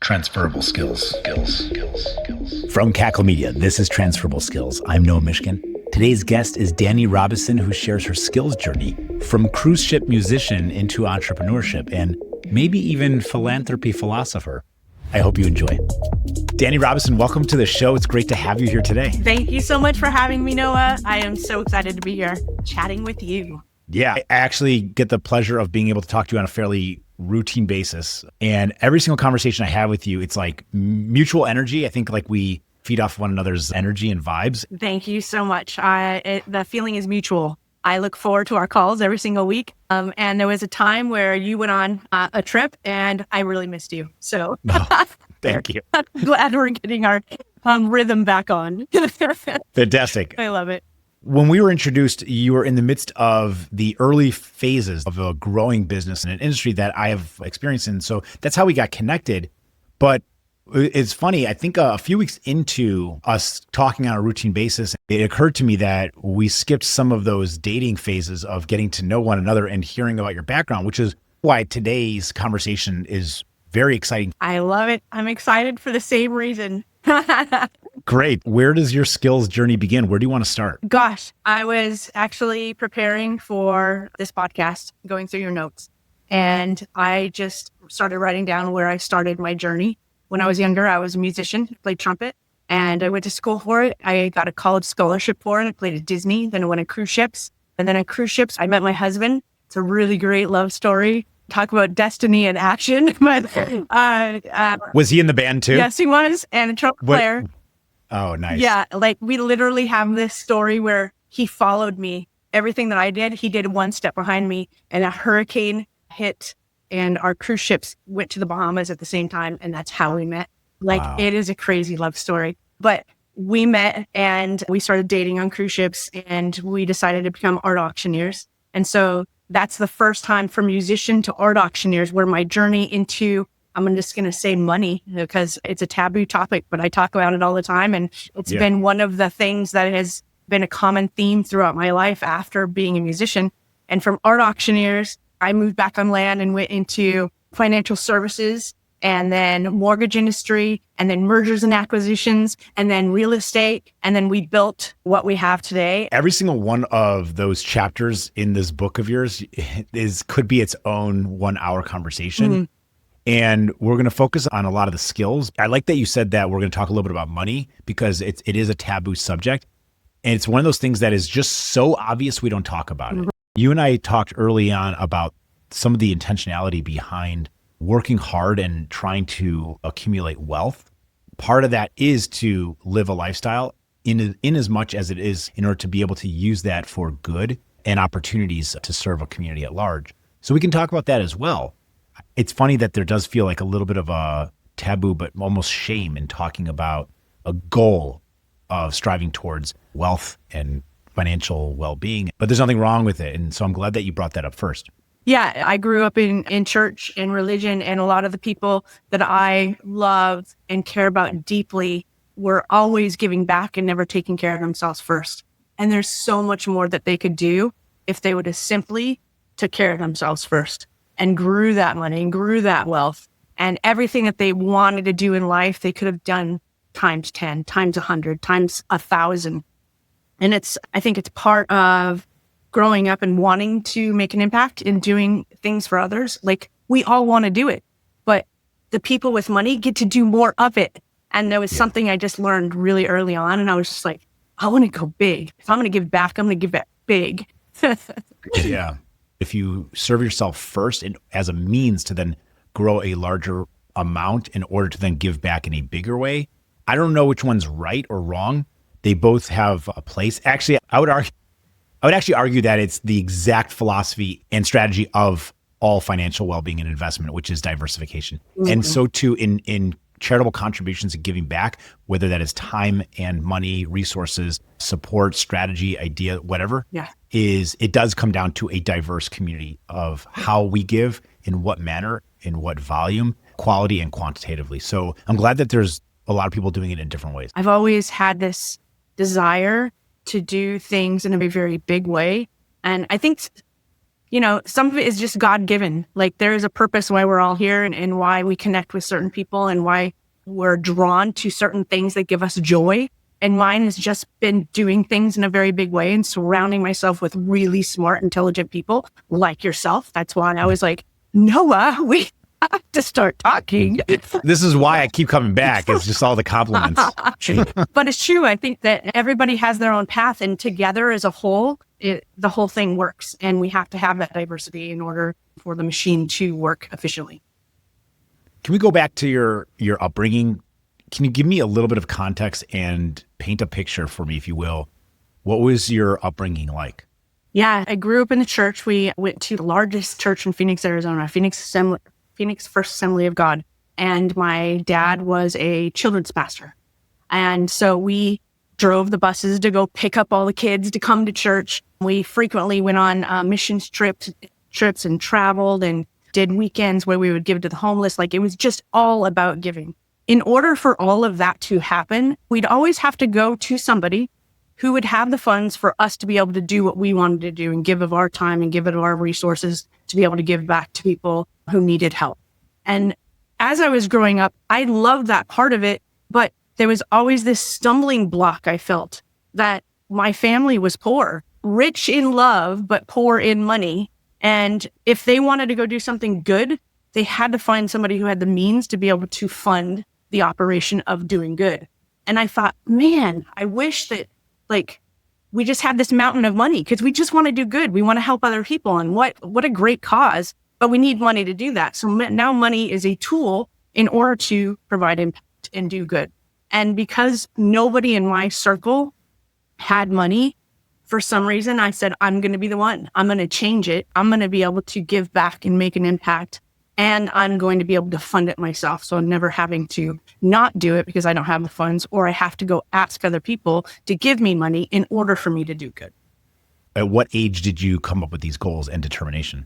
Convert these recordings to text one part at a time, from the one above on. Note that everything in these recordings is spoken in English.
Transferable skills. From Cackle Media, this is Transferable Skills. I'm Noah Mishkin. Today's guest is Dani Robison, who shares her skills journey from cruise ship musician into entrepreneurship and maybe even philanthropy philosopher. I hope you enjoy. Dani Robison, welcome to the show. It's great to have you here today. Thank you so much for having me, Noah. I am so excited to be here chatting with you. Yeah, I actually get the pleasure of being able to talk to you on a fairly routine basis. And every single conversation I have with you, it's like mutual energy. I think like we feed off one another's energy and vibes. Thank you so much. The feeling is mutual. I look forward to our calls every single week. And there was a time where you went on a trip and I really missed you. So thank you. I'm glad we're getting our rhythm back on. Fantastic. I love it. When we were introduced, you were in the midst of the early phases of a growing business in an industry that I have experienced in. So that's how we got connected. But it's funny, I think a few weeks into us talking on a routine basis, it occurred to me that we skipped some of those dating phases of getting to know one another and hearing about your background, which is why today's conversation is very exciting. I love it. I'm excited for the same reason. Great. Where does your skills journey begin? Where do you want to start? Gosh, I was actually preparing for this podcast, going through your notes, and I just started writing down where I started my journey. When I was younger, I was a musician, played trumpet, and I went to school for it. I got a college scholarship for it. I played at Disney, then I went on cruise ships. And then on cruise ships, I met my husband. It's a really great love story. Talk about destiny and action. But was he in the band too? Yes, he was, and a trumpet player. Oh, nice. Yeah, like we literally have this story where he followed me. Everything that I did, he did one step behind me, and a hurricane hit, and our cruise ships went to the Bahamas at the same time, and that's how we met. Like, wow. It is a crazy love story. But we met, and we started dating on cruise ships, and we decided to become art auctioneers. And so that's the first time from musician to art auctioneers where my journey into, I'm just going to say money because it's a taboo topic, but I talk about it all the time. And it's been one of the things that has been a common theme throughout my life after being a musician. And from art auctioneers, I moved back on land and went into financial services and then mortgage industry and then mergers and acquisitions and then real estate. And then we built what we have today. Every single one of those chapters in this book of yours could be its own 1 hour conversation. Mm-hmm. And we're going to focus on a lot of the skills. I like that you said that we're going to talk a little bit about money because it is a taboo subject. And it's one of those things that is just so obvious we don't talk about it. You and I talked early on about some of the intentionality behind working hard and trying to accumulate wealth. Part of that is to live a lifestyle in as much as it is in order to be able to use that for good and opportunities to serve a community at large. So we can talk about that as well. It's funny that there does feel like a little bit of a taboo, but almost shame in talking about a goal of striving towards wealth and financial well-being, but there's nothing wrong with it. And so I'm glad that you brought that up first. Yeah, I grew up in church and religion, and a lot of the people that I love and care about deeply were always giving back and never taking care of themselves first. And there's so much more that they could do if they would have simply took care of themselves first and grew that money and grew that wealth. And everything that they wanted to do in life, they could have done times 10, times 100, times 1,000. And I think it's part of growing up and wanting to make an impact in doing things for others. Like, we all want to do it, but the people with money get to do more of it. And there was something I just learned really early on. And I was just like, I want to go big. If I'm going to give back, I'm going to give back big. Yeah. If you serve yourself first and as a means to then grow a larger amount in order to then give back in a bigger way, I don't know which one's right or wrong. They both have a place. Actually, I would actually argue that it's the exact philosophy and strategy of all financial well-being and investment, which is diversification. Mm-hmm. And so too in charitable contributions and giving back, whether that is time and money, resources, support, strategy, idea, whatever, it does come down to a diverse community of how we give, in what manner, in what volume, quality and quantitatively. So I'm glad that there's a lot of people doing it in different ways. I've always had this desire to do things in a very big way. And I think some of it is just God given. Like there is a purpose why we're all here and why we connect with certain people and why we're drawn to certain things that give us joy. And mine has just been doing things in a very big way and surrounding myself with really smart, intelligent people like yourself. That's why I was like, Noah, we have to start talking. This is why I keep coming back. It's just all the compliments. But it's true. I think that everybody has their own path, and together as a whole, the whole thing works. And we have to have that diversity in order for the machine to work efficiently. Can we go back to your upbringing? Can you give me a little bit of context and paint a picture for me, if you will? What was your upbringing like? Yeah, I grew up in the church. We went to the largest church in Phoenix, Arizona, Phoenix First Assembly of God. And my dad was a children's pastor. And so we drove the buses to go pick up all the kids to come to church. We frequently went on missions trips and traveled and did weekends where we would give to the homeless. Like it was just all about giving. In order for all of that to happen, we'd always have to go to somebody who would have the funds for us to be able to do what we wanted to do and give of our time and give of our resources to be able to give back to people who needed help. And as I was growing up, I loved that part of it, but there was always this stumbling block I felt that my family was poor, rich in love, but poor in money. And if they wanted to go do something good, they had to find somebody who had the means to be able to fund the operation of doing good. And I thought, man, I wish that we just had this mountain of money because we just want to do good. We want to help other people. And what a great cause, but we need money to do that. So now money is a tool in order to provide impact and do good. And because nobody in my circle had money, for some reason, I said, I'm going to be the one. I'm going to change it. I'm going to be able to give back and make an impact. And I'm going to be able to fund it myself. So I'm never having to not do it because I don't have the funds, or I have to go ask other people to give me money in order for me to do good. At what age did you come up with these goals and determination?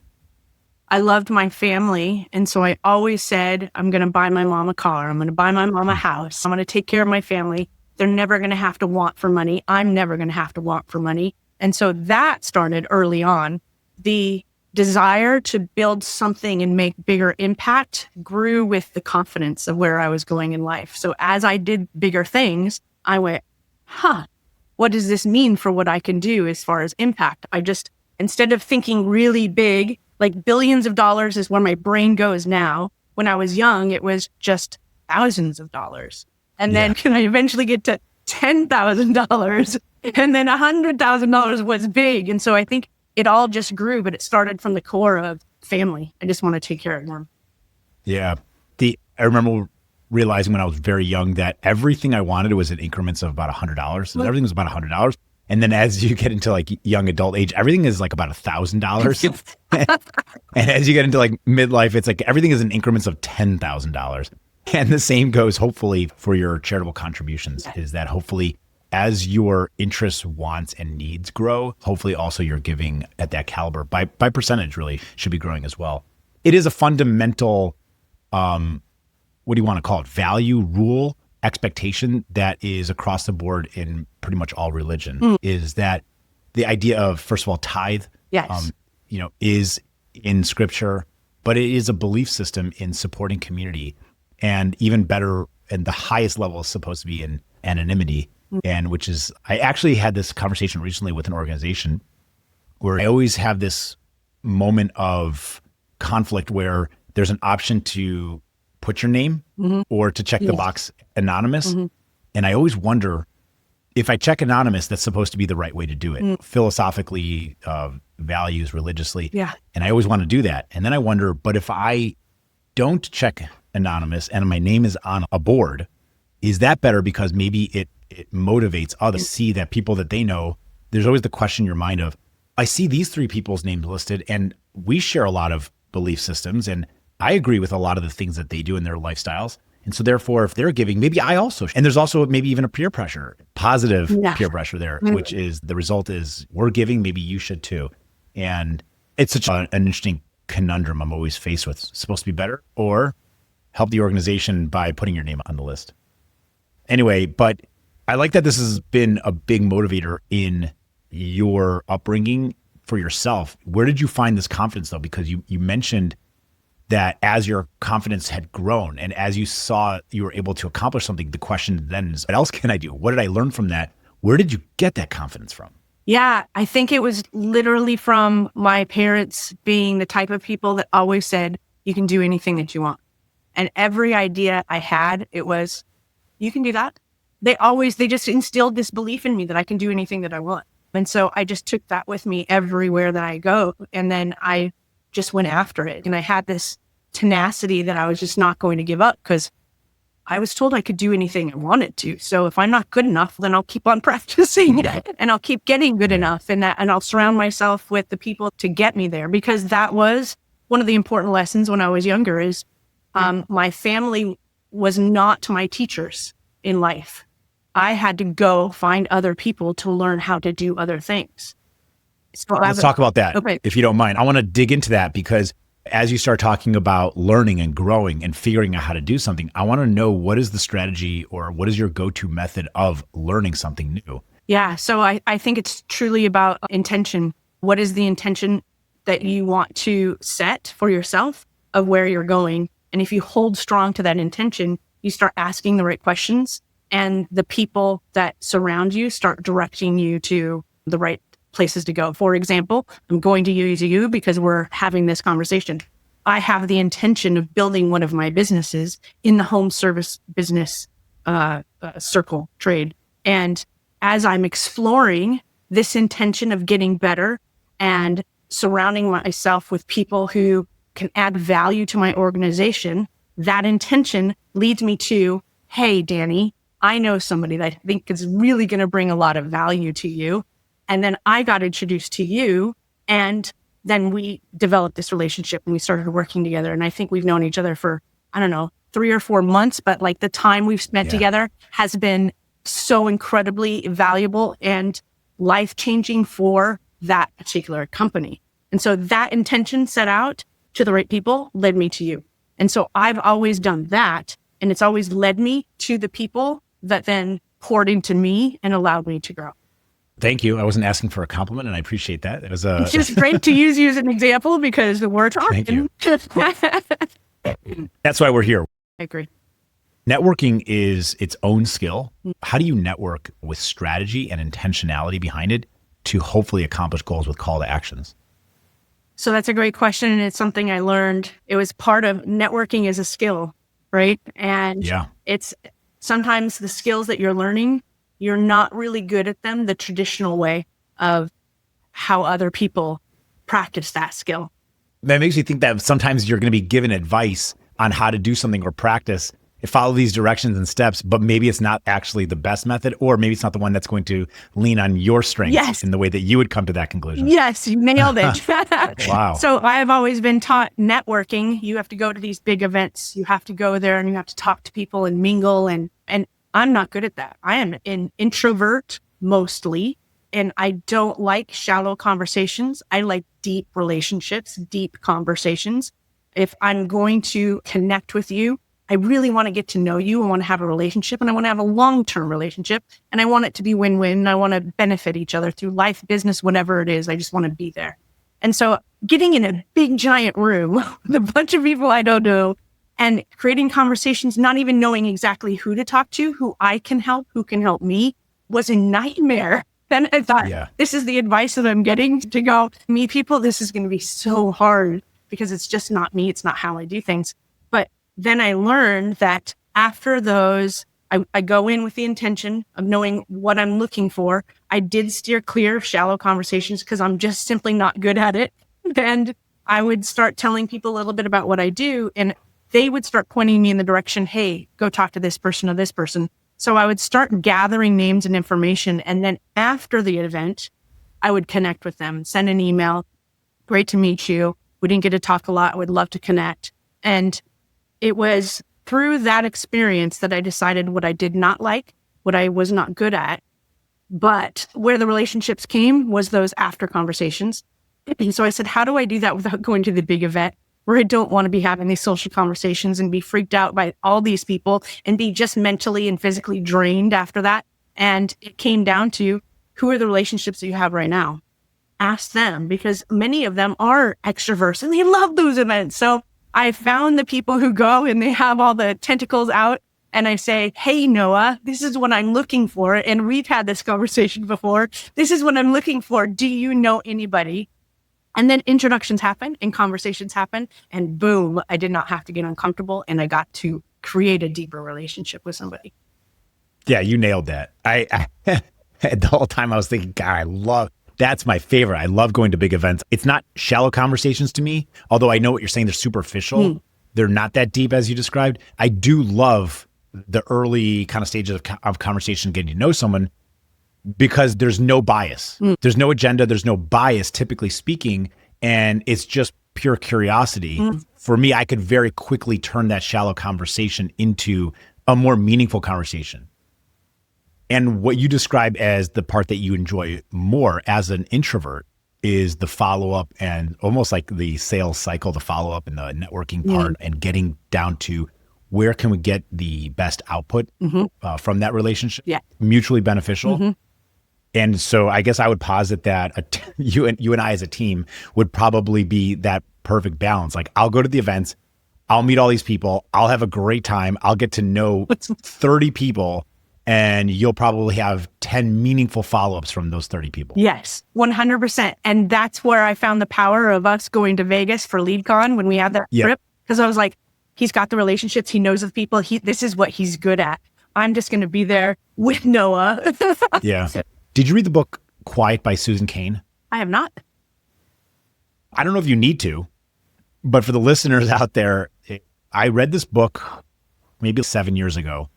I loved my family. And so I always said, I'm going to buy my mom a car. I'm going to buy my mom a house. I'm going to take care of my family. They're never going to have to want for money. I'm never going to have to want for money. And so that started early on. The desire to build something and make bigger impact grew with the confidence of where I was going in life. So as I did bigger things, I went, what does this mean for what I can do as far as impact? I just, instead of thinking really big, like billions of dollars is where my brain goes now. When I was young, it was just thousands of dollars. And then can I eventually get to $10,000? And then $100,000 was big. And so I think it all just grew, but it started from the core of family. I just want to take care of them. Yeah. I remember realizing when I was very young that everything I wanted was in increments of about $100. Everything was about $100. And then as you get into like young adult age, everything is like about $1,000. And as you get into like midlife, it's like everything is in increments of $10,000. And the same goes hopefully for your charitable contributions, is that hopefully as your interests, wants, and needs grow, hopefully also your giving at that caliber by percentage really should be growing as well. It is a fundamental, what do you want to call it? Value, rule, expectation that is across the board in pretty much all religion, is that the idea of, first of all, tithe, is in scripture, but it is a belief system in supporting community, and even better, and the highest level is supposed to be in anonymity. And which is, I actually had this conversation recently with an organization where I always have this moment of conflict where there's an option to put your name or to check the box anonymous. And I always wonder if I check anonymous, that's supposed to be the right way to do it, philosophically, values, religiously. And I always want to do that. And then I wonder, but if I don't check anonymous and my name is on a board, is that better because maybe it motivates others to see that people that they know? There's always the question in your mind of, I see these three people's names listed and we share a lot of belief systems and I agree with a lot of the things that they do in their lifestyles. And so therefore, if they're giving, maybe I also, and there's also maybe even a peer pressure, positive peer pressure there, which is the result is we're giving, maybe you should too. And it's such an interesting conundrum I'm always faced with. It's supposed to be better or help the organization by putting your name on the list. Anyway, but I like that this has been a big motivator in your upbringing for yourself. Where did you find this confidence though? Because you mentioned that as your confidence had grown and as you saw you were able to accomplish something, the question then is, what else can I do? What did I learn from that? Where did you get that confidence from? Yeah, I think it was literally from my parents being the type of people that always said, you can do anything that you want. And every idea I had, it was, you can do that. They just instilled this belief in me that I can do anything that I want. And so I just took that with me everywhere that I go. And then I just went after it. And I had this tenacity that I was just not going to give up because I was told I could do anything I wanted to. So if I'm not good enough, then I'll keep on practicing and I'll keep getting good enough. And I'll surround myself with the people to get me there, because that was one of the important lessons when I was younger is my family was not my teachers in life. I had to go find other people to learn how to do other things. So let's talk about that, okay, if you don't mind. I want to dig into that because as you start talking about learning and growing and figuring out how to do something, I want to know, what is the strategy or what is your go-to method of learning something new? Yeah. So I think it's truly about intention. What is the intention that you want to set for yourself of where you're going? And if you hold strong to that intention, you start asking the right questions, and the people that surround you start directing you to the right places to go. For example, I'm going to use you because we're having this conversation. I have the intention of building one of my businesses in the home service business circle trade. And as I'm exploring this intention of getting better and surrounding myself with people who can add value to my organization, that intention leads me to, hey, Dani, I know somebody that I think is really going to bring a lot of value to you. And then I got introduced to you, and then we developed this relationship and we started working together. And I think we've known each other for, 3 or 4 months, but like the time we've spent together has been so incredibly valuable and life-changing for that particular company. And so that intention set out to the right people led me to you. And so I've always done that. And it's always led me to the people that then poured into me and allowed me to grow. Thank you. I wasn't asking for a compliment, and I appreciate that. It was It's just great to use you as an example because we're talking. Thank you. That's why we're here. I agree. Networking is its own skill. How do you network with strategy and intentionality behind it to hopefully accomplish goals with call to actions? So that's a great question. And it's something I learned. It was part of networking as a skill, right? And it's sometimes the skills that you're learning, you're not really good at them the traditional way of how other people practice that skill. That makes me think that sometimes you're going to be given advice on how to do something or practice and follow these directions and steps, but maybe it's not actually the best method, or maybe it's not the one that's going to lean on your strengths in the way that you would come to that conclusion. Yes, you nailed it. Wow. So I've always been taught networking. You have to go to these big events. You have to go there and you have to talk to people and mingle. And I'm not good at that. I am an introvert mostly, and I don't like shallow conversations. I like deep relationships, deep conversations. If I'm going to connect with you, I really want to get to know you. I want to have a relationship, and I want to have a long-term relationship, and I want it to be win-win. I want to benefit each other through life, business, whatever it is. I just want to be there. And so getting in a big, giant room with a bunch of people I don't know and creating conversations, not even knowing exactly who to talk to, who I can help, who can help me, was a nightmare. Then I thought, this is the advice that I'm getting to go meet people. This is going to be so hard because it's just not me. It's not how I do things. But then I learned that after those, I go in with the intention of knowing what I'm looking for. I did steer clear of shallow conversations because I'm just simply not good at it. And I would start telling people a little bit about what I do, and they would start pointing me in the direction, hey, go talk to this person or this person. So I would start gathering names and information. And then after the event, I would connect with them, send an email. Great to meet you. We didn't get to talk a lot. I would love to connect. And it was through that experience that I decided what I did not like, what I was not good at. But where the relationships came was those after conversations. And so I said, how do I do that without going to the big event where I don't want to be having these social conversations and be freaked out by all these people and be just mentally and physically drained after that? And it came down to, who are the relationships that you have right now? ask them, because many of them are extroverts and they love those events. So I found the people who go and they have all the tentacles out, and I say, hey, Noah, this is what I'm looking for. And we've had this conversation before. This is what I'm looking for. Do you know anybody? And then introductions happen and conversations happen, and boom, I did not have to get uncomfortable, and I got to create a deeper relationship with somebody. Yeah, you nailed that. I the whole time I was thinking, God, that's my favorite. I love going to big events. It's not shallow conversations to me, although I know what you're saying. They're superficial. They're not that deep as you described. I do love the early kind of stages of conversation, getting to know someone, because there's no bias. There's no agenda. There's no bias, typically speaking. And it's just pure curiosity. For me, I could very quickly turn that shallow conversation into a more meaningful conversation. And what you describe as the part that you enjoy more as an introvert is the follow-up, and almost like the sales cycle, the follow-up and the networking part, and getting down to where can we get the best output from that relationship, mutually beneficial. And so I guess I would posit that you and I as a team would probably be that perfect balance. Like, I'll go to the events, I'll meet all these people, I'll have a great time, I'll get to know 30 people, and you'll probably have 10 meaningful follow-ups from those 30 people. Yes, 100%. And that's where I found the power of us going to Vegas for LeadCon when we had that trip. Because I was like, he's got the relationships, he knows the people, this is what he's good at. I'm just going to be there with Noah. Yeah. Did you read the book Quiet by Susan Cain? I have not. I don't know if you need to, but for the listeners out there, I read this book maybe 7 years ago.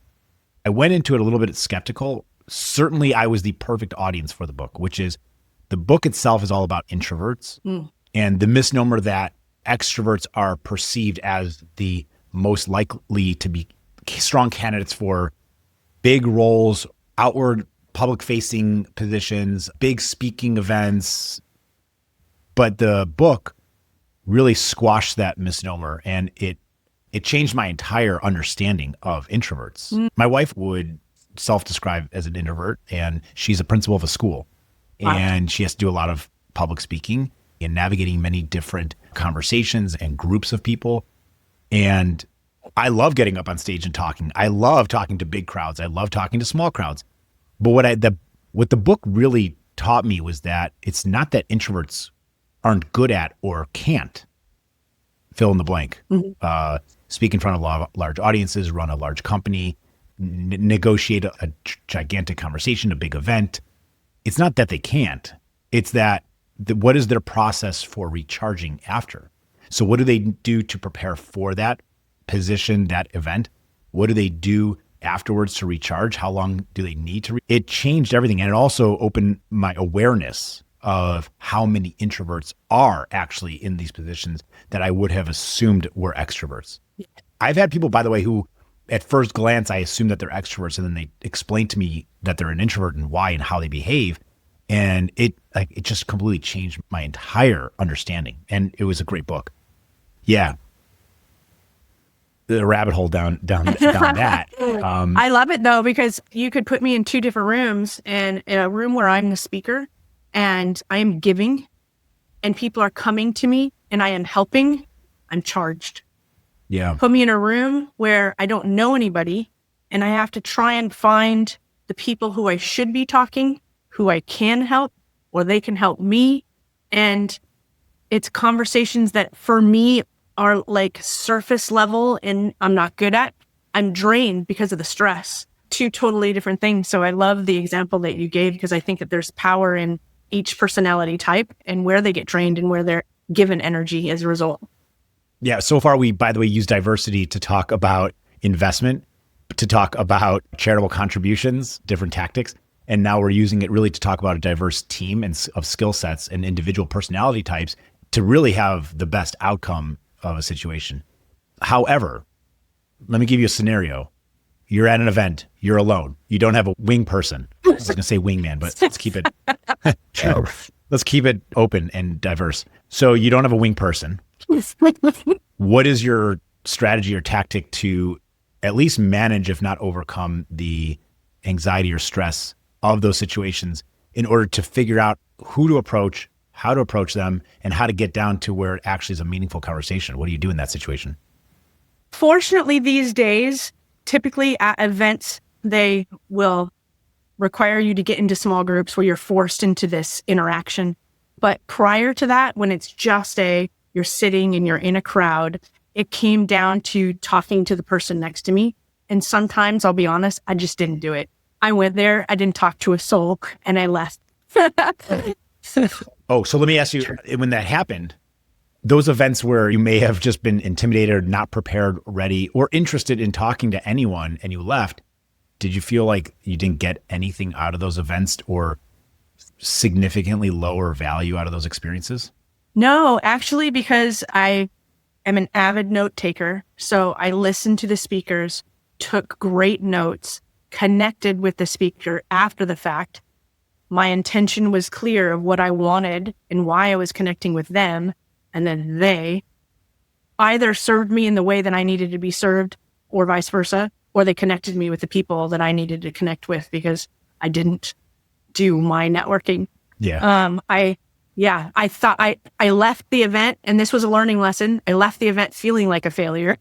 I went into it a little bit skeptical. Certainly, I was the perfect audience for the book, which is the book itself is all about introverts and the misnomer that extroverts are perceived as the most likely to be strong candidates for big roles, outward public-facing positions, big speaking events. But the book really squashed that misnomer, and it changed my entire understanding of introverts. My wife would self-describe as an introvert, and she's a principal of a school. Wow. And she has to do a lot of public speaking and navigating many different conversations and groups of people. And I love getting up on stage and talking. I love talking to big crowds. I love talking to small crowds. But what the book really taught me was that it's not that introverts aren't good at or can't fill in the blank. Speak in front of large audiences, run a large company, negotiate a gigantic conversation, a big event. It's not that they can't. It's that what is their process for recharging after? So what do they do to prepare for that position, that event? What do they do afterwards to recharge? How long do they need to? It changed everything. And it also opened my awareness of how many introverts are actually in these positions that I would have assumed were extroverts. Yeah. I've had people, by the way, who at first glance, I assume that they're extroverts, and then they explain to me that they're an introvert and why and how they behave. And it just completely changed my entire understanding. And it was a great book. Yeah. The rabbit hole down that. I love it though, because you could put me in two different rooms, and in a room where I'm the speaker and I am giving and people are coming to me and I am helping, I'm charged. Yeah. Put me in a room where I don't know anybody and I have to try and find the people who I should be talking, who I can help, or they can help me. And it's conversations that for me are like surface level and I'm not good at. I'm drained because of the stress. Two totally different things. So I love the example that you gave, because I think that there's power in each personality type and where they get drained and where they're given energy as a result. Yeah. So far, we, by the way, use diversity to talk about investment, to talk about charitable contributions, different tactics. And now we're using it really to talk about a diverse team and of skill sets and individual personality types to really have the best outcome of a situation. However, let me give you a scenario. You're at an event, you're alone. You don't have a wing person. I was going to say wingman, but let's keep it open and diverse. So you don't have a wing person. What is your strategy or tactic to at least manage, if not overcome, the anxiety or stress of those situations in order to figure out who to approach, how to approach them, and how to get down to where it actually is a meaningful conversation? What do you do in that situation? Fortunately, these days, typically at events, they will require you to get into small groups where you're forced into this interaction. But prior to that, when it's just you're sitting and you're in a crowd, it came down to talking to the person next to me. And sometimes, I'll be honest, I just didn't do it. I went there, I didn't talk to a soul, and I left. Oh, so let me ask you, when that happened, those events where you may have just been intimidated or not prepared, ready, or interested in talking to anyone and you left, did you feel like you didn't get anything out of those events or significantly lower value out of those experiences? No, actually, because I am an avid note taker. So I listened to the speakers, took great notes, connected with the speaker after the fact. My intention was clear of what I wanted and why I was connecting with them. And then they either served me in the way that I needed to be served or vice versa, or they connected me with the people that I needed to connect with because I didn't do my networking. Yeah. I thought I left the event, and this was a learning lesson. I left the event feeling like a failure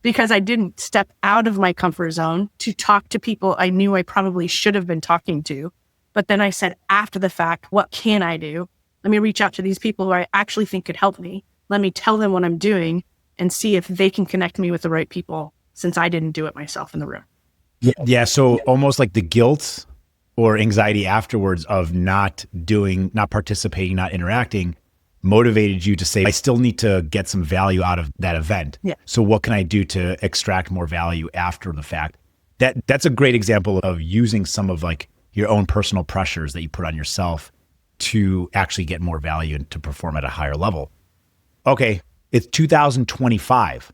because I didn't step out of my comfort zone to talk to people I knew I probably should have been talking to. But then I said, after the fact, what can I do? Let me reach out to these people who I actually think could help me. Let me tell them what I'm doing and see if they can connect me with the right people, since I didn't do it myself in the room. Yeah. So almost like the guilt or anxiety afterwards of not doing, not participating, not interacting motivated you to say, I still need to get some value out of that event. Yeah. So what can I do to extract more value after the fact? That's a great example of using some of like your own personal pressures that you put on yourself to actually get more value and to perform at a higher level. Okay, it's 2025.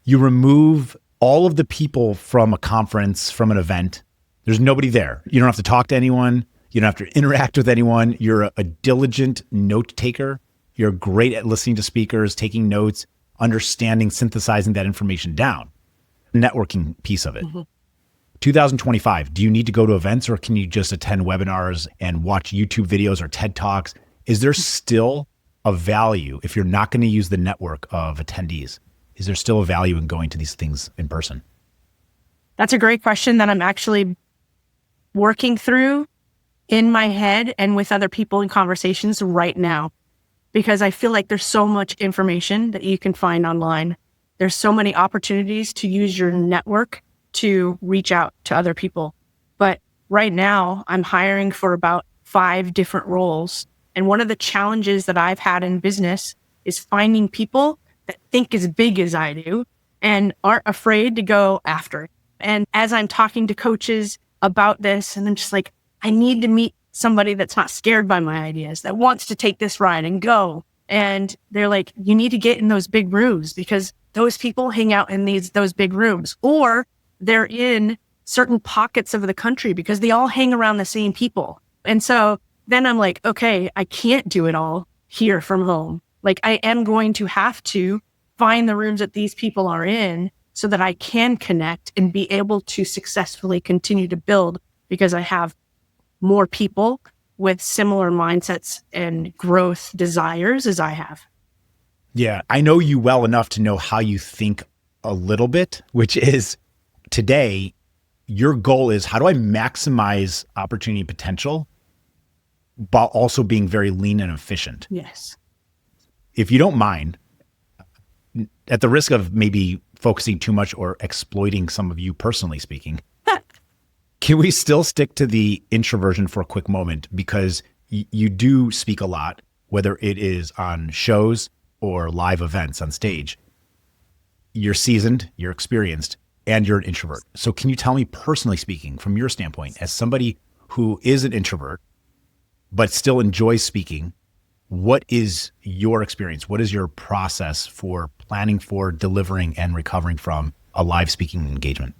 You remove all of the people from a conference, from an event. There's nobody there. You don't have to talk to anyone. You don't have to interact with anyone. You're a diligent note taker. You're great at listening to speakers, taking notes, understanding, synthesizing that information down. Networking piece of it. Mm-hmm. 2025, do you need to go to events or can you just attend webinars and watch YouTube videos or TED Talks? Is there still a value if you're not going to use the network of attendees? Is there still a value in going to these things in person? That's a great question that I'm actually working through in my head and with other people in conversations right now, because I feel like there's so much information that you can find online. There's so many opportunities to use your network to reach out to other people. But right now I'm hiring for about 5 different roles. And one of the challenges that I've had in business is finding people that think as big as I do and aren't afraid to go after it. And as I'm talking to coaches about this, and I'm just like, I need to meet somebody that's not scared by my ideas, that wants to take this ride and go. And they're like, you need to get in those big rooms because those people hang out in those big rooms, or they're in certain pockets of the country because they all hang around the same people. And so then I'm like, okay, I can't do it all here from home. Like I am going to have to find the rooms that these people are in so that I can connect and be able to successfully continue to build, because I have more people with similar mindsets and growth desires as I have. Yeah, I know you well enough to know how you think a little bit, which is today, your goal is how do I maximize opportunity and potential, but also being very lean and efficient? Yes. If you don't mind, at the risk of maybe focusing too much or exploiting some of you personally speaking, can we still stick to the introversion for a quick moment? Because you do speak a lot, whether it is on shows or live events on stage. You're seasoned, you're experienced, and you're an introvert. So can you tell me, personally speaking, from your standpoint, as somebody who is an introvert, but still enjoys speaking, what is your experience? What is your process for planning for, delivering, and recovering from a live speaking engagement?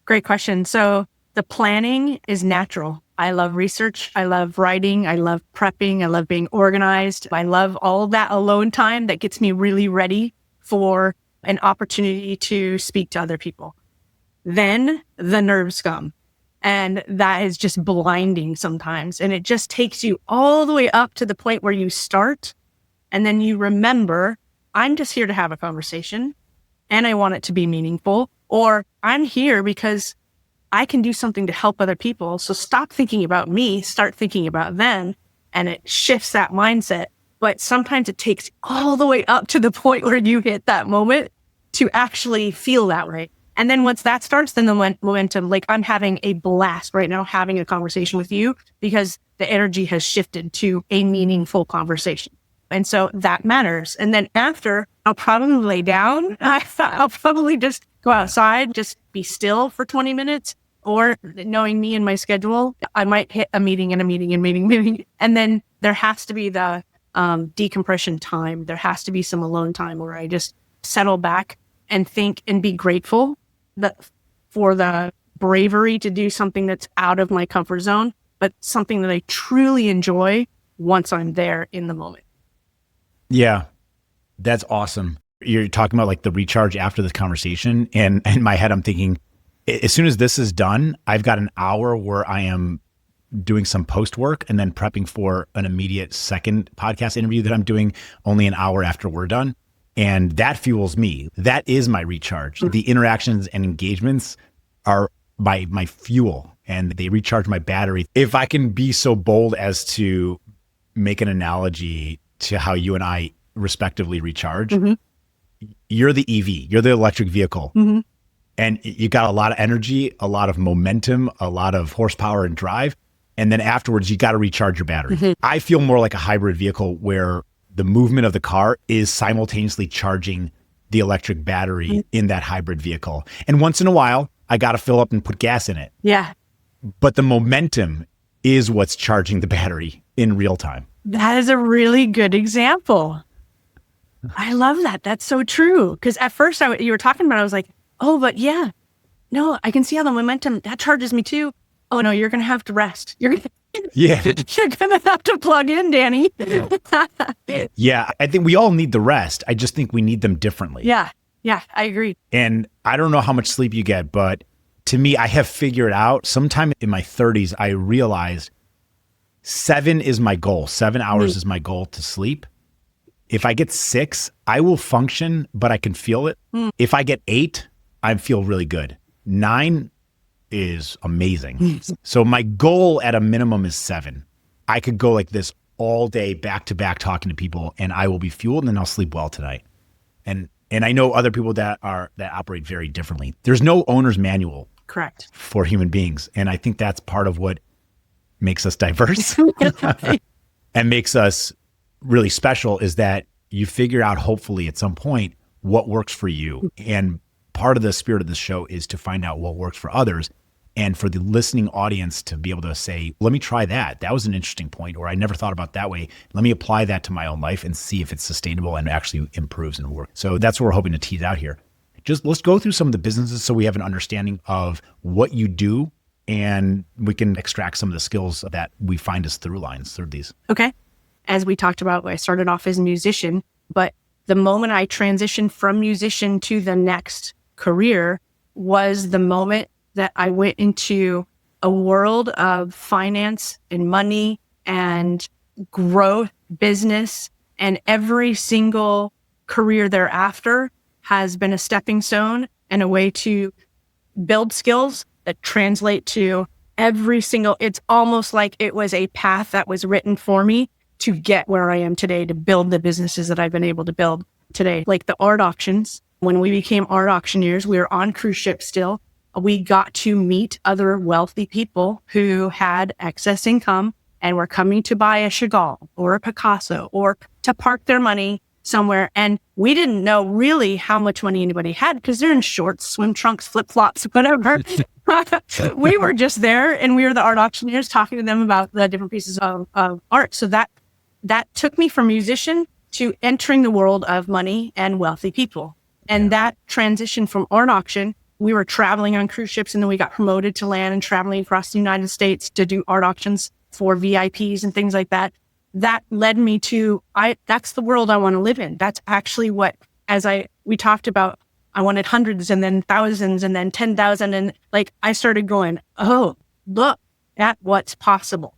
Great question. So the planning is natural. I love research. I love writing. I love prepping. I love being organized. I love all of that alone time that gets me really ready for an opportunity to speak to other people. Then the nerves come. And that is just blinding sometimes. And it just takes you all the way up to the point where you start. And then you remember, I'm just here to have a conversation and I want it to be meaningful. Or I'm here because I can do something to help other people. So stop thinking about me, start thinking about them. And it shifts that mindset. But sometimes it takes all the way up to the point where you hit that moment to actually feel that way. And then once that starts, then the momentum, like I'm having a blast right now, having a conversation with you because the energy has shifted to a meaningful conversation. And so that matters. And then after, I'll probably lay down. I'll probably just go outside, just be still for 20 minutes. Or knowing me and my schedule, I might hit a meeting and a meeting and meeting. And then there has to be the decompression time. There has to be some alone time where I just settle back and think and be grateful for the bravery to do something that's out of my comfort zone, but something that I truly enjoy once I'm there in the moment. Yeah, that's awesome. You're talking about like the recharge after this conversation. And in my head, I'm thinking, as soon as this is done, I've got an hour where I am doing some post work and then prepping for an immediate second podcast interview that I'm doing only an hour after we're done. And that fuels me. That is my recharge. The interactions and engagements are my fuel and they recharge my battery. If I can be so bold as to make an analogy to how you and I respectively recharge, you're the EV, you're the electric vehicle. And you got a lot of energy, a lot of momentum, a lot of horsepower and drive. And then afterwards, you got to recharge your battery. I feel more like a hybrid vehicle where the movement of the car is simultaneously charging the electric battery in that hybrid vehicle. And once in a while, I got to fill up and put gas in it. Yeah. But the momentum is what's charging the battery in real time. That is a really good example. I love that. That's so true. Because at first you were talking about it, I was like, oh, but yeah, no, I can see how the momentum, that charges me too. Oh no, you're going to have to rest. You're going to have to plug in, Dani. Yeah, I think we all need the rest. I just think we need them differently. Yeah, I agree. And I don't know how much sleep you get, but to me, I have figured out sometime in my 30s, I realized 7 is my goal. 7 hours is my goal to sleep. If I get 6, I will function, but I can feel it. If I get 8, I feel really good. 9 is amazing. So my goal at a minimum is 7. I could go like this all day back to back talking to people and I will be fueled and then I'll sleep well tonight. And I know other people that operate very differently. There's no owner's manual. Correct. For human beings. And I think that's part of what makes us diverse and makes us really special is that you figure out hopefully at some point what works for you. And part of the spirit of this show is to find out what works for others and for the listening audience to be able to say, let me try that. That was an interesting point, or I never thought about that way. Let me apply that to my own life and see if it's sustainable and actually improves and works. So that's what we're hoping to tease out here. Just let's go through some of the businesses so we have an understanding of what you do and we can extract some of the skills that we find as through lines through these. Okay. As we talked about, I started off as a musician, but the moment I transitioned from musician to the next career was the moment that I went into a world of finance and money and growth, business, and every single career thereafter has been a stepping stone and a way to build skills that translate to every single, it's almost like it was a path that was written for me to get where I am today, to build the businesses that I've been able to build today. Like the art auctions, when we became art auctioneers, we were on cruise ships still. We got to meet other wealthy people who had excess income and were coming to buy a Chagall or a Picasso or to park their money somewhere. And we didn't know really how much money anybody had because they're in shorts, swim trunks, flip-flops, whatever. We were just there and we were the art auctioneers talking to them about the different pieces of art. So that took me from musician to entering the world of money and wealthy people. And that transition from art auction, we were traveling on cruise ships and then we got promoted to land and traveling across the United States to do art auctions for VIPs and things like that. That led me to, that's the world I want to live in. That's actually what, we talked about, I wanted hundreds and then thousands and then 10,000. And like, I started going, oh, look at what's possible.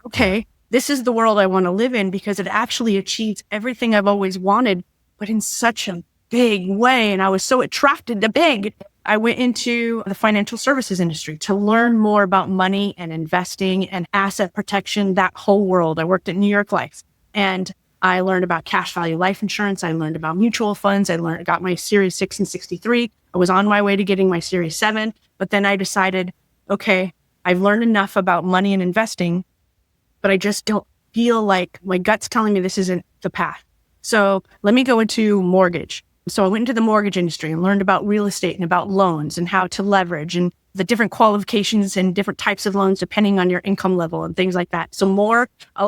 Okay, this is the world I want to live in because it actually achieves everything I've always wanted, but in such a big way. And I was so attracted to big. I went into the financial services industry to learn more about money and investing and asset protection, that whole world. I worked at New York Life and I learned about cash value life insurance. I learned about mutual funds. I got my Series 6 and 63. I was on my way to getting my Series 7, but then I decided, okay, I've learned enough about money and investing, but I just don't feel like my gut's telling me this isn't the path. So let me go into mortgage. So I went into the mortgage industry and learned about real estate and about loans and how to leverage and the different qualifications and different types of loans depending on your income level and things like that. So more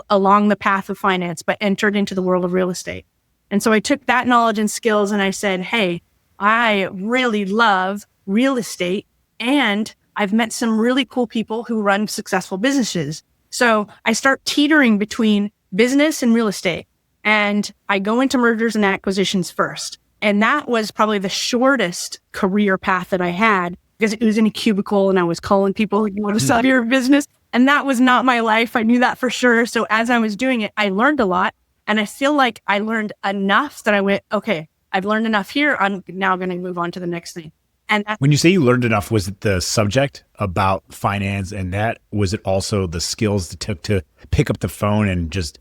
along the path of finance, but entered into the world of real estate. And so I took that knowledge and skills and I said, hey, I really love real estate and I've met some really cool people who run successful businesses. So I start teetering between business and real estate. And I go into mergers and acquisitions first. And that was probably the shortest career path that I had because it was in a cubicle and I was calling people, you want to sell your business? And that was not my life. I knew that for sure. So as I was doing it, I learned a lot. And I feel like I learned enough that I went, okay, I've learned enough here. I'm now going to move on to the next thing. And when you say you learned enough, was it the subject about finance and that? Was it also the skills it took to pick up the phone and just,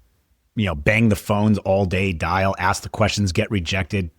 bang the phones all day, dial, ask the questions, get rejected?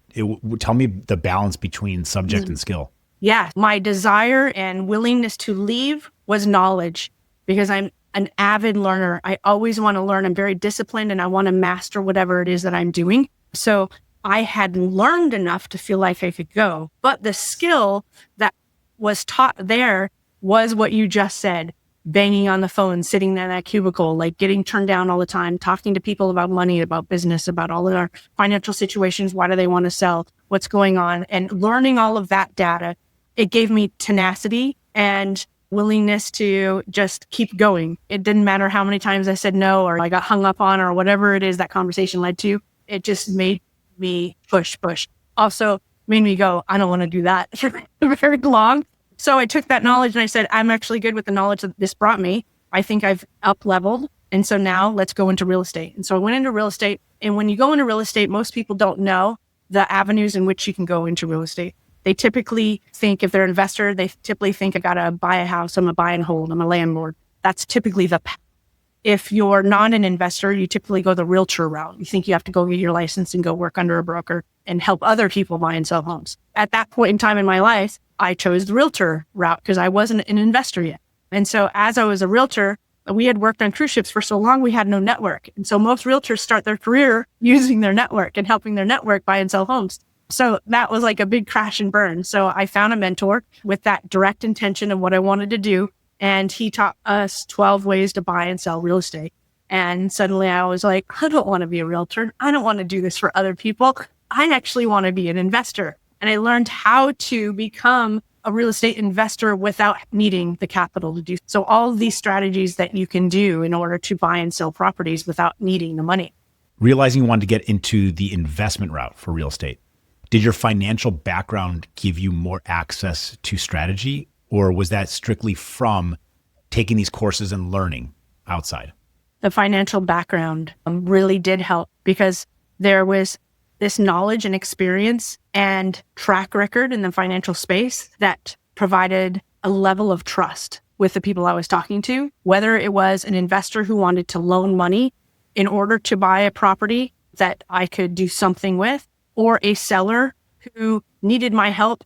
Tell me the balance between subject and skill. Yeah. My desire and willingness to leave was knowledge because I'm an avid learner. I always want to learn. I'm very disciplined and I want to master whatever it is that I'm doing. So I had learned enough to feel like I could go. But the skill that was taught there was what you just said. Banging on the phone, sitting in that cubicle, like getting turned down all the time, talking to people about money, about business, about all of our financial situations. Why do they want to sell? What's going on? And learning all of that data, it gave me tenacity and willingness to just keep going. It didn't matter how many times I said no, or I got hung up on, or whatever it is that conversation led to. It just made me push. Also made me go, I don't want to do that for very long. So I took that knowledge and I said, I'm actually good with the knowledge that this brought me. I think I've up-leveled. And so now let's go into real estate. And so I went into real estate. And when you go into real estate, most people don't know the avenues in which you can go into real estate. They typically think if they're an investor, they typically think I got to buy a house. I'm a buy and hold. I'm a landlord. That's typically the path. If you're not an investor, you typically go the realtor route. You think you have to go get your license and go work under a broker and help other people buy and sell homes. At that point in time in my life, I chose the realtor route because I wasn't an investor yet. And so as I was a realtor, we had worked on cruise ships for so long, we had no network. And so most realtors start their career using their network and helping their network buy and sell homes. So that was like a big crash and burn. So I found a mentor with that direct intention of what I wanted to do. And he taught us 12 ways to buy and sell real estate. And suddenly I was like, I don't want to be a realtor. I don't want to do this for other people. I actually want to be an investor. And I learned how to become a real estate investor without needing the capital to do. So all of these strategies that you can do in order to buy and sell properties without needing the money. Realizing you wanted to get into the investment route for real estate, did your financial background give you more access to strategy? Or was that strictly from taking these courses and learning outside? The financial background really did help because there was this knowledge and experience and track record in the financial space that provided a level of trust with the people I was talking to, whether it was an investor who wanted to loan money in order to buy a property that I could do something with, or a seller who needed my help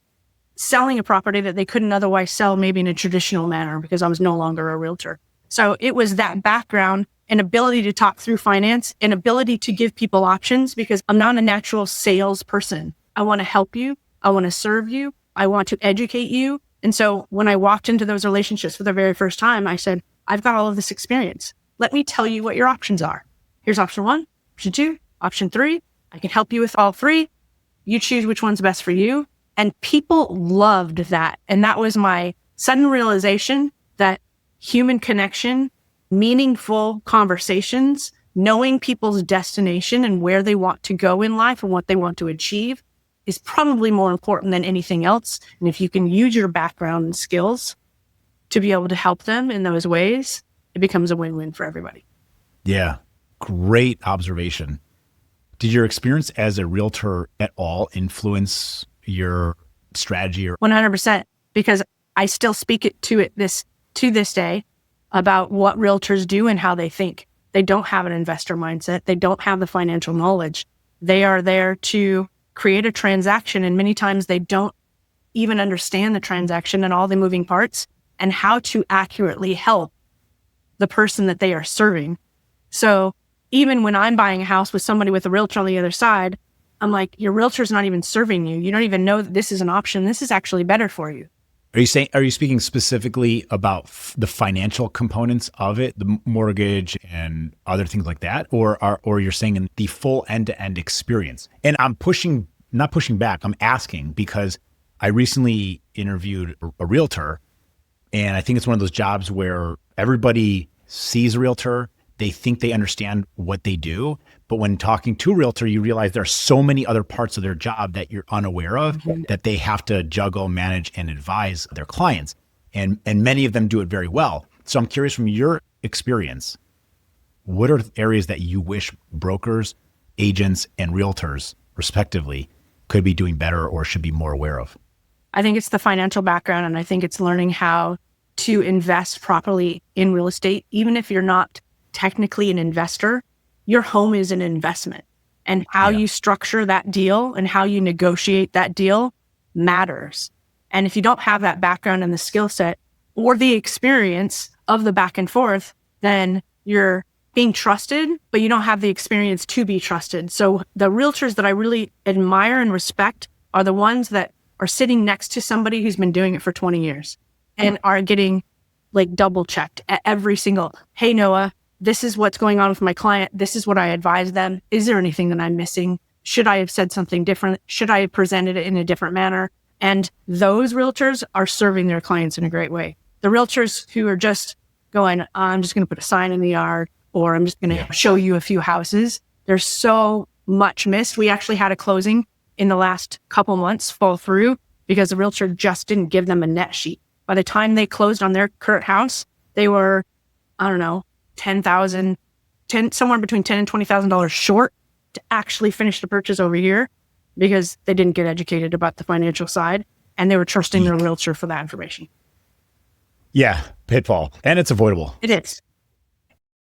selling a property that they couldn't otherwise sell maybe in a traditional manner because I was no longer a realtor. So it was that background and ability to talk through finance and ability to give people options because I'm not a natural salesperson. I want to help you. I want to serve you. I want to educate you. And so when I walked into those relationships for the very first time, I said, I've got all of this experience. Let me tell you what your options are. Here's option 1, option 2, option 3. I can help you with all 3. You choose which one's best for you. And people loved that. And that was my sudden realization that human connection, meaningful conversations, knowing people's destination and where they want to go in life and what they want to achieve is probably more important than anything else. And if you can use your background and skills to be able to help them in those ways, it becomes a win-win for everybody. Yeah. Great observation. Did your experience as a realtor at all influence your strategy? Or 100%, because I still speak it to this day about what realtors do and how they think. They don't have an investor mindset. They don't have the financial knowledge. They are there to create a transaction, and many times they don't even understand the transaction and all the moving parts and how to accurately help the person that they are serving. So even when I'm buying a house with somebody with a realtor on the other side, I'm like, your realtor's not even serving you. You don't even know that this is an option. This is actually better for you. Are you speaking specifically about the financial components of it, the mortgage and other things like that? Or you're saying in the full end-to-end experience? And I'm not pushing back, I'm asking because I recently interviewed a realtor, and I think it's one of those jobs where everybody sees a realtor, they think they understand what they do, but when talking to a realtor, you realize there are so many other parts of their job that you're unaware of that they have to juggle, manage, and advise their clients. And many of them do it very well. So I'm curious, from your experience, what are areas that you wish brokers, agents, and realtors, respectively, could be doing better or should be more aware of? I think it's the financial background, and I think it's learning how to invest properly in real estate. Even if you're not technically an investor, your home is an investment, and how you structure that deal and how you negotiate that deal matters. And if you don't have that background and the skill set or the experience of the back and forth, then you're being trusted, but you don't have the experience to be trusted. So the realtors that I really admire and respect are the ones that are sitting next to somebody who's been doing it for 20 years and are getting like double checked at every single, hey, Noah, this is what's going on with my client. This is what I advise them. Is there anything that I'm missing? Should I have said something different? Should I have presented it in a different manner? And those realtors are serving their clients in a great way. The realtors who are just going, I'm just going to put a sign in the yard, or I'm just going to show you a few houses. There's so much missed. We actually had a closing in the last couple months fall through because the realtor just didn't give them a net sheet. By the time they closed on their current house, they were, I don't know, somewhere between $10,000 and $20,000 short to actually finish the purchase over here because they didn't get educated about the financial side and they were trusting their realtor for that information. Yeah, pitfall. And it's avoidable. It is.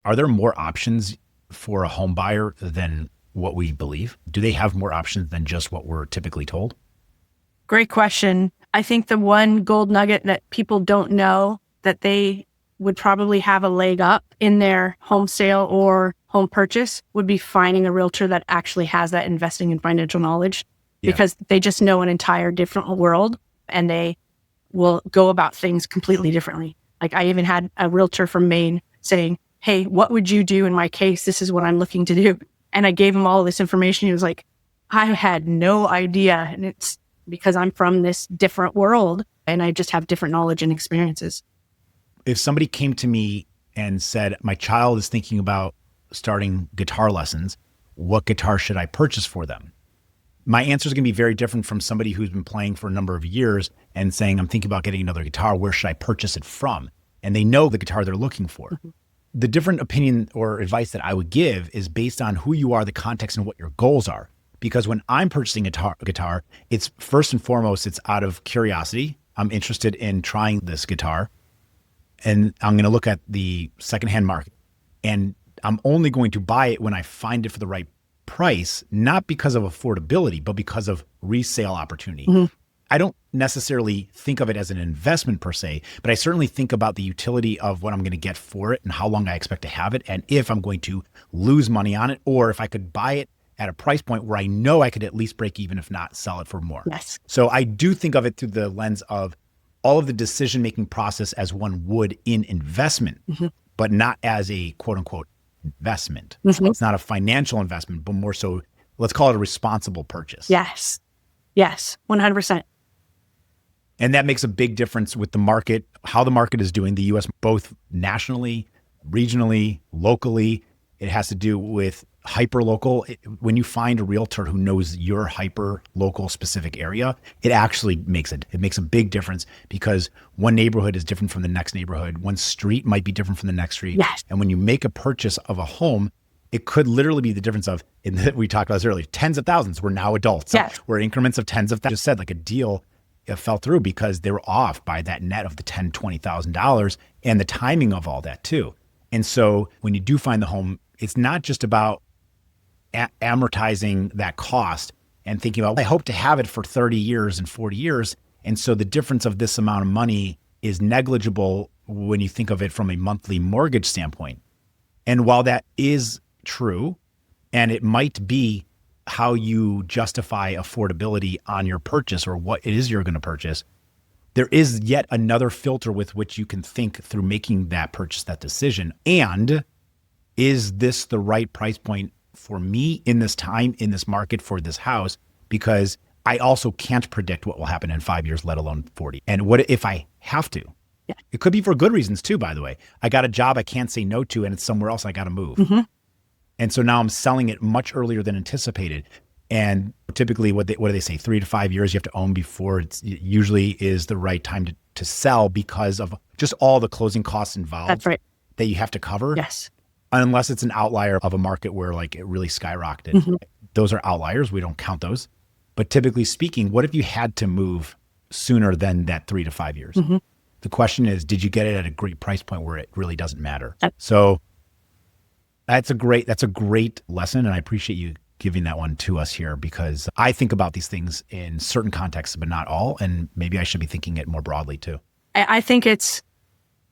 Are there more options for a home buyer than what we believe? Do they have more options than just what we're typically told? Great question. I think the one gold nugget that people don't know that they would probably have a leg up in their home sale or home purchase would be finding a realtor that actually has that investing and financial knowledge because they just know an entire different world and they will go about things completely differently. Like I even had a realtor from Maine saying, hey, what would you do in my case? This is what I'm looking to do. And I gave him all of this information. He was like, I had no idea. And it's because I'm from this different world and I just have different knowledge and experiences. If somebody came to me and said, my child is thinking about starting guitar lessons, what guitar should I purchase for them? My answer is going to be very different from somebody who's been playing for a number of years and saying, I'm thinking about getting another guitar. Where should I purchase it from? And they know the guitar they're looking for. Mm-hmm. The different opinion or advice that I would give is based on who you are, the context, and what your goals are. Because when I'm purchasing a guitar, it's first and foremost, it's out of curiosity. I'm interested in trying this guitar. And I'm going to look at the secondhand market. And I'm only going to buy it when I find it for the right price, not because of affordability, but because of resale opportunity. Mm-hmm. I don't necessarily think of it as an investment per se, but I certainly think about the utility of what I'm going to get for it and how long I expect to have it, and if I'm going to lose money on it, or if I could buy it at a price point where I know I could at least break even, if not sell it for more. Yes. So I do think of it through the lens of all of the decision-making process as one would in investment, mm-hmm. but not as a quote unquote investment. Mm-hmm. It's not a financial investment, but more so, let's call it a responsible purchase. Yes. Yes. 100%. And that makes a big difference with the market, how the market is doing, the U.S., both nationally, regionally, locally. It has to do with hyper local, when you find a realtor who knows your hyper local specific area, it actually makes a big difference, because one neighborhood is different from the next neighborhood. One street might be different from the next street. Yes. And when you make a purchase of a home, it could literally be the difference of, we talked about this earlier, tens of thousands. We're now adults. Yes. We're increments of tens of thousands. Just said, like, a deal, it fell through because they were off by that net of the $10,000, $20,000, and the timing of all that too. And so when you do find the home, it's not just about amortizing that cost and thinking about, I hope to have it for 30 years and 40 years. And so the difference of this amount of money is negligible when you think of it from a monthly mortgage standpoint. And while that is true, and it might be how you justify affordability on your purchase or what it is you're going to purchase, there is yet another filter with which you can think through making that purchase, that decision. And is this the right price point for me in this time, in this market, for this house? Because I also can't predict what will happen in 5 years, let alone 40. And what if I have to? Yeah. It could be for good reasons too, by the way. I got a job I can't say no to, and it's somewhere else I got to move. Mm-hmm. And so now I'm selling it much earlier than anticipated. And typically, what do they say? 3 to 5 years you have to own before it usually is the right time to sell, because of just all the closing costs involved. That's right. That you have to cover. Yes. Unless it's an outlier of a market where, like, it really skyrocketed. Mm-hmm. Those are outliers. We don't count those. But typically speaking, what if you had to move sooner than that 3 to 5 years? Mm-hmm. The question is, did you get it at a great price point where it really doesn't matter? Yep. So that's a great lesson. And I appreciate you giving that one to us here, because I think about these things in certain contexts, but not all. And maybe I should be thinking it more broadly too. I think it's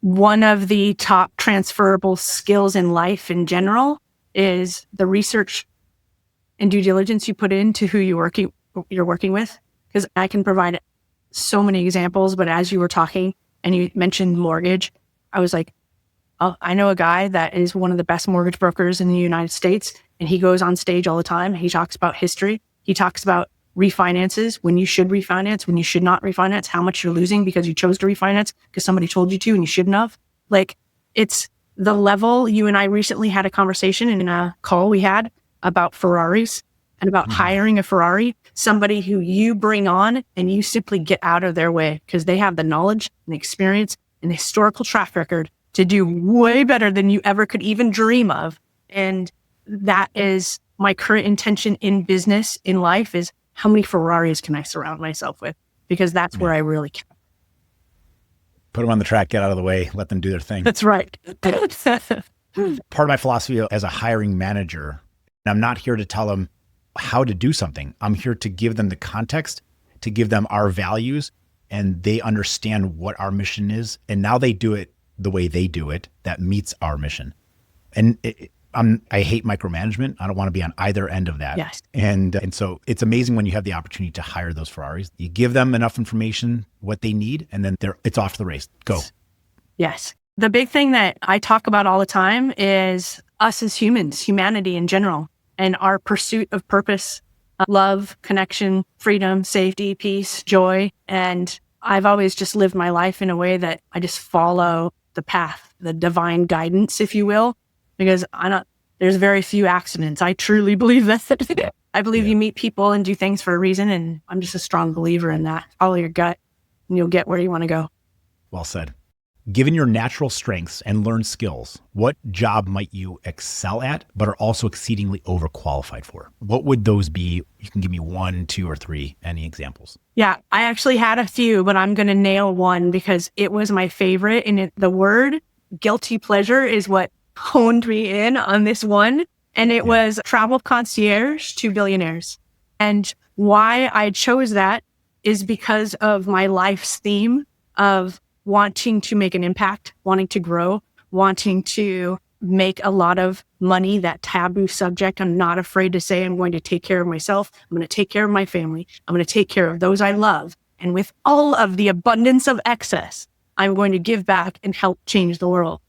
one of the top transferable skills in life in general is the research and due diligence you put into who you're working with. Because I can provide so many examples, but as you were talking and you mentioned mortgage, I was like, oh, I know a guy that is one of the best mortgage brokers in the United States, and he goes on stage all the time. He talks about history. He talks about refinances, when you should refinance, when you should not refinance, how much you're losing because you chose to refinance because somebody told you to and you shouldn't have. Like, it's the level. You and I recently had a conversation in a call we had about Ferraris and about hiring a Ferrari, somebody who you bring on and you simply get out of their way because they have the knowledge and the experience and the historical track record to do way better than you ever could even dream of. And that is my current intention in business, in life, is how many Ferraris can I surround myself with? Because that's where I really can. Put them on the track, get out of the way, let them do their thing. That's right. Part of my philosophy as a hiring manager, I'm not here to tell them how to do something. I'm here to give them the context, to give them our values, and they understand what our mission is. And now they do it the way they do it that meets our mission. And I hate micromanagement. I don't want to be on either end of that. Yes. And so it's amazing when you have the opportunity to hire those Ferraris. You give them enough information, what they need, and then it's off to the race. Go. Yes. The big thing that I talk about all the time is us as humans, humanity in general, and our pursuit of purpose, love, connection, freedom, safety, peace, joy. And I've always just lived my life in a way that I just follow the path, the divine guidance, if you will, because there's very few accidents. I truly believe that. I believe you meet people and do things for a reason. And I'm just a strong believer in that. Follow your gut and you'll get where you want to go. Well said. Given your natural strengths and learned skills, what job might you excel at, but are also exceedingly overqualified for? What would those be? You can give me 1, 2, or 3, any examples. Yeah, I actually had a few, but I'm going to nail one because it was my favorite. And the word guilty pleasure is what honed me in on this one. And it was travel concierge to billionaires. And why I chose that is because of my life's theme of wanting to make an impact, wanting to grow, wanting to make a lot of money, that taboo subject. I'm not afraid to say I'm going to take care of myself. I'm going to take care of my family. I'm going to take care of those I love. And with all of the abundance of excess, I'm going to give back and help change the world.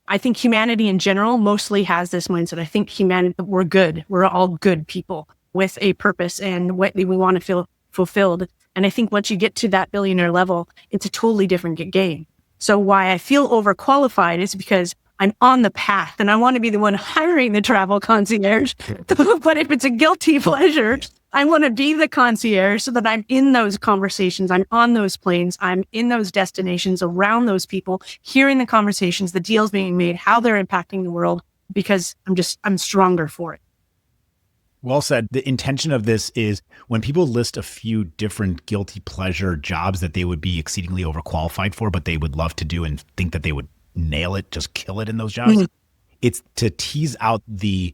I think humanity in general mostly has this mindset. I think humanity, we're good. We're all good people with a purpose and what we want to feel fulfilled. And I think once you get to that billionaire level, it's a totally different game. So why I feel overqualified is because I'm on the path and I want to be the one hiring the travel concierge. But if it's a guilty pleasure, I want to be the concierge so that I'm in those conversations. I'm on those planes. I'm in those destinations around those people, hearing the conversations, the deals being made, how they're impacting the world, because I'm stronger for it. Well said. The intention of this is when people list a few different guilty pleasure jobs that they would be exceedingly overqualified for, but they would love to do and think that they would nail it, just kill it in those jobs. It's to tease out the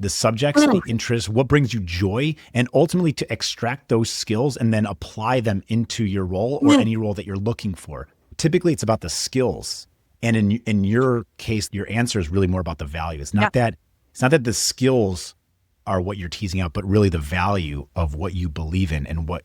subjects, the interests, what brings you joy, and ultimately to extract those skills and then apply them into your role or any role that you're looking for. Typically, it's about the skills. And in your case, your answer is really more about the value. It's not that the skills are what you're teasing out, but really the value of what you believe in and what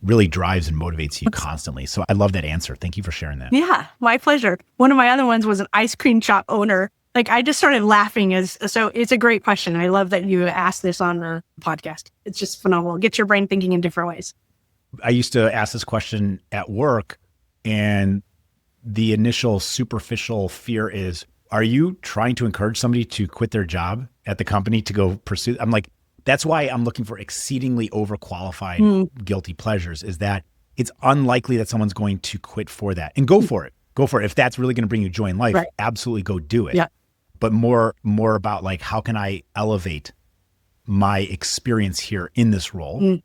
really drives and motivates you constantly. So I love that answer. Thank you for sharing that. Yeah, my pleasure. One of my other ones was an ice cream shop owner. Like, I just started laughing so it's a great question. I love that you asked this on the podcast. It's just phenomenal. Get your brain thinking in different ways. I used to ask this question at work, and the initial superficial fear is, are you trying to encourage somebody to quit their job at the company to go pursue? I'm like, that's why I'm looking for exceedingly overqualified guilty pleasures, is that it's unlikely that someone's going to quit for that. And go for it. Go for it. If that's really going to bring you joy in life, absolutely go do it. Yeah. But more about like, how can I elevate my experience here in this role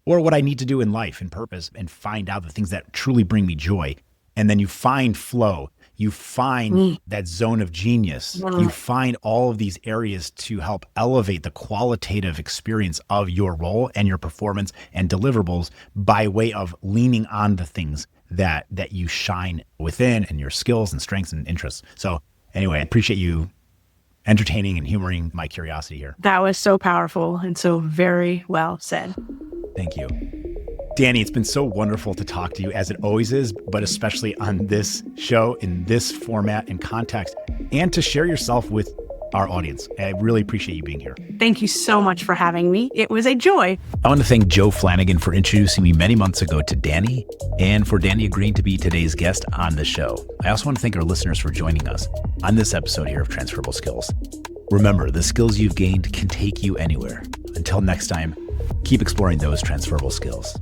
or what I need to do in life and purpose, and find out the things that truly bring me joy. And then you find flow, you find that zone of genius, you find all of these areas to help elevate the qualitative experience of your role and your performance and deliverables by way of leaning on the things that you shine within and your skills and strengths and interests. So anyway, I appreciate you entertaining and humoring my curiosity here. That was so powerful and so very well said. Thank you. Dani, it's been so wonderful to talk to you, as it always is, but especially on this show, in this format and context, and to share yourself with our audience. I really appreciate you being here. Thank you so much for having me. It was a joy. I want to thank Joe Flanagan for introducing me many months ago to Dani, and for Dani agreeing to be today's guest on the show. I also want to thank our listeners for joining us on this episode here of Transferable Skills. Remember, the skills you've gained can take you anywhere. Until next time, keep exploring those transferable skills.